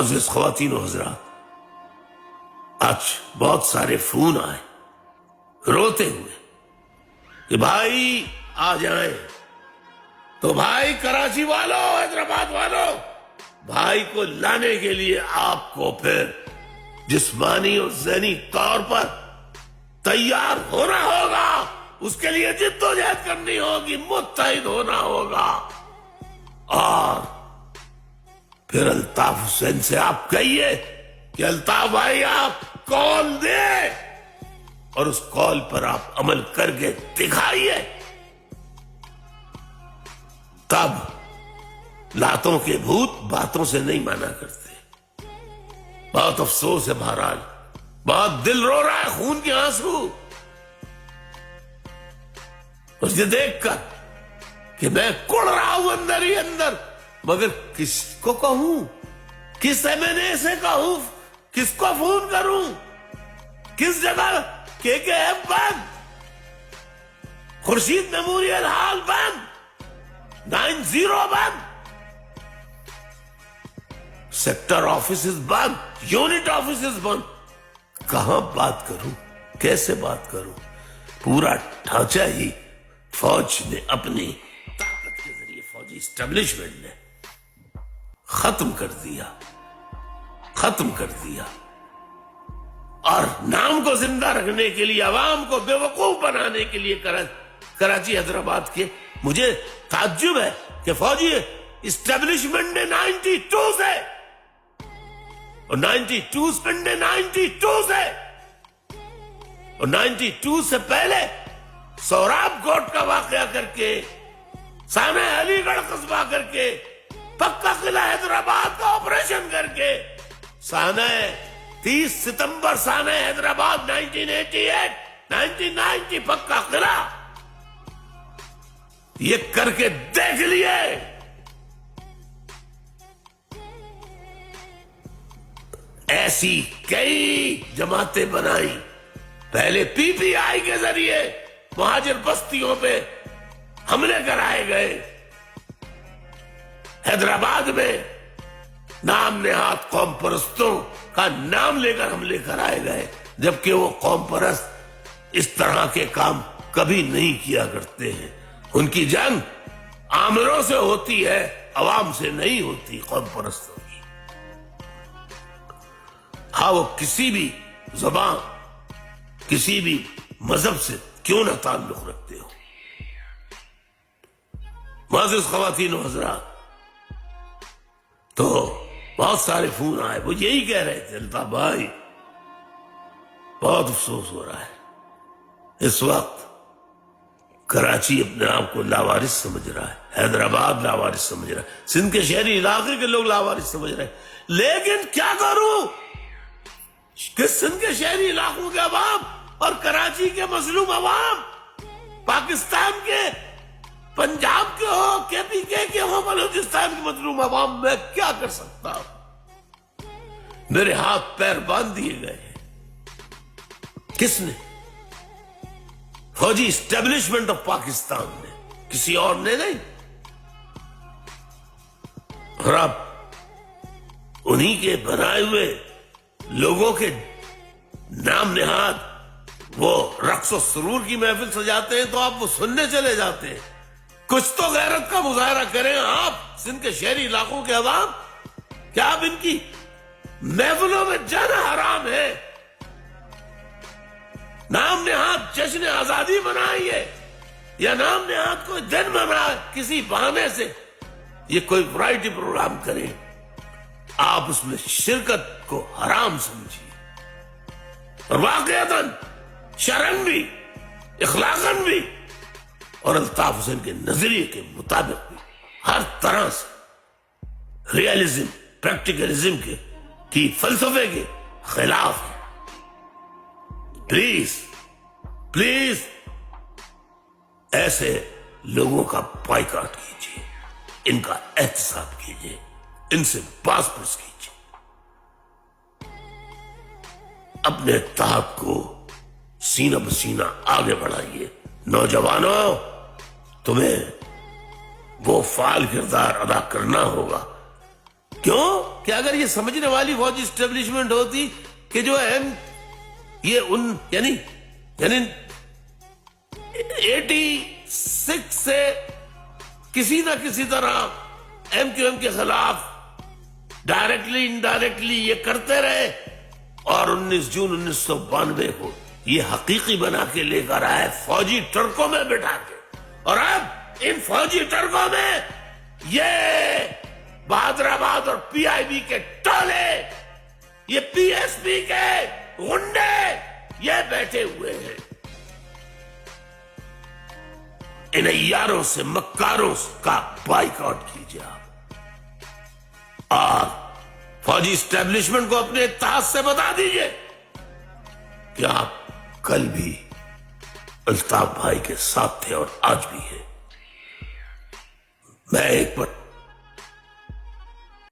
معزز خواتین و حضرات، آج بہت سارے فون آئے روتے ہوئے کہ بھائی آ جائیں، تو بھائی کراچی والوں، حیدرآباد والوں، بھائی کو لانے کے لیے آپ کو پھر جسمانی اور ذہنی طور پر تیار ہونا ہوگا، اس کے لیے جدوجہد کرنی ہوگی، متحد ہونا ہوگا۔ اور پھر الطاف حسین سے آپ کہیے کہ الطاف بھائی آپ کال دیں اور اس کال پر آپ عمل کر کے دکھائیے، تب لاتوں کے بھوت باتوں سے نہیں مانا کرتے۔ بہت افسوس ہے، بہرحال بہت دل رو رہا ہے، خون کے آنسو اسے دیکھ کر کہ میں کڑ رہا ہوں اندر ہی اندر، مگر کس کو کہوں، کس MNA سے کہوں، کس کو فون کروں، کس جگہ KKF بند، خورشید میموریل ہال بند، 90 بند، سیکٹر آفیسز بند، یونٹ آفیسز بند، کہاں بات کروں، کیسے بات کروں؟ پورا ڈھانچہ ہی فوج نے اپنی طاقت کے ذریعے، فوجی اسٹیبلشمنٹ نے ختم کر دیا، اور نام کو زندہ رکھنے کے لیے، عوام کو بے وقوف بنانے کے لیے کراچی حیدرآباد کے، مجھے تعجب ہے کہ فوجی اسٹیبلشمنٹ نے 92 سے اور 92 سے پہلے سوراب کوٹ کا واقعہ کر کے، سانحہ علی گڑھ قصبہ کر کے، پکا قلعہ حیدرآباد کا آپریشن کر کے، 30 ستمبر سانحہ حیدرآباد 1990 پکا قلعہ یہ کر کے دیکھ لیے۔ ایسی کئی جماعتیں بنائی، پہلے PPI کے ذریعے مہاجر بستیوں پہ حملے کرائے گئے، حیدرآباد میں نام نہاد قوم پرستوں کا نام لے کر حملے کرائے گئے، جبکہ وہ قوم پرست اس طرح کے کام کبھی نہیں کیا کرتے ہیں۔ ان کی جنگ آمروں سے ہوتی ہے، عوام سے نہیں ہوتی، قوم پرستوں کی۔ ہاں، وہ کسی بھی زبان، کسی بھی مذہب سے کیوں نہ تعلق رکھتے ہو۔ معزز خواتین و حضرات، تو بہت سارے فون آئے، وہ یہی کہہ رہے تھے الطاف بھائی بہت افسوس ہو رہا ہے، اس وقت کراچی اپنے آپ کو لاوارث سمجھ رہا ہے، حیدرآباد لاوارث سمجھ رہا ہے، سندھ کے شہری علاقے کے لوگ لاوارث سمجھ رہے ہیں، لیکن کیا کروں کہ سندھ کے شہری علاقوں کے عوام اور کراچی کے مظلوم عوام، پاکستان کے، پنجاب کے ہو، KPK کے ہو، بلوچستان کے مظلوم عوام، میں کیا کر سکتا ہوں؟ میرے ہاتھ پیر باندھ دیے گئے ہیں۔ کس نے؟ فوجی اسٹیبلشمنٹ آف پاکستان نے، کسی اور نے نہیں۔ اور اب انہی کے بنائے ہوئے لوگوں کے نام نہاد وہ رقص و سرور کی محفل سجاتے ہیں تو آپ وہ سننے چلے جاتے ہیں۔ کچھ تو غیرت کا مظاہرہ کریں آپ، سندھ کے شہری علاقوں کے عوام، کیا آپ ان کی محفلوں میں جانا حرام ہے؟ نام نہاد جشن آزادی منائیے یا نام نہاد کوئی دن منائے، کسی بہانے سے یہ کوئی ورائٹی پروگرام کریں، آپ اس میں شرکت کو حرام سمجھیے، اور واقعتاً شرعاً بھی، اخلاقاً بھی، اور الطاف حسین کے نظریے کے مطابق بھی، ہر طرح سے ریئلزم، پریکٹیکلزم کی فلسفے کے خلاف ہے۔ پلیز ایسے لوگوں کا بائیکاٹ کیجیے، ان کا احتساب کیجیے، ان سے باز پرس کیجیے، اپنے اتحاد کو سینہ بسینہ آگے بڑھائیے۔ نوجوانوں، تمہیں وہ فعال کردار ادا کرنا ہوگا کیوں کہ اگر یہ سمجھنے والی فوجی اسٹیبلشمنٹ ہوتی کہ جو اہم یہ ان یعنی 86 سے کسی نہ کسی طرح ایم کیو ایم کے خلاف ڈائریکٹلی انڈائریکٹلی یہ کرتے رہے اور 19 جون 1992 کو یہ حقیقی بنا کے لے کر آئے فوجی ٹرکوں میں بٹھا کے، اور اب ان فوجی ٹرکوں میں یہ بہادر آباد اور پی آئی بی کے ٹولے، یہ پی ایس پی کے غنڈے یہ بیٹھے ہوئے ہیں۔ ان یاروں سے مکاروں کا بائیکاٹ کیجیے آپ، اور فوجی اسٹیبلشمنٹ کو اپنے اتحاد سے بتا دیجئے کہ آپ کل بھی الطاف بھائی کے ساتھ تھے اور آج بھی ہیں۔ میں ایک بار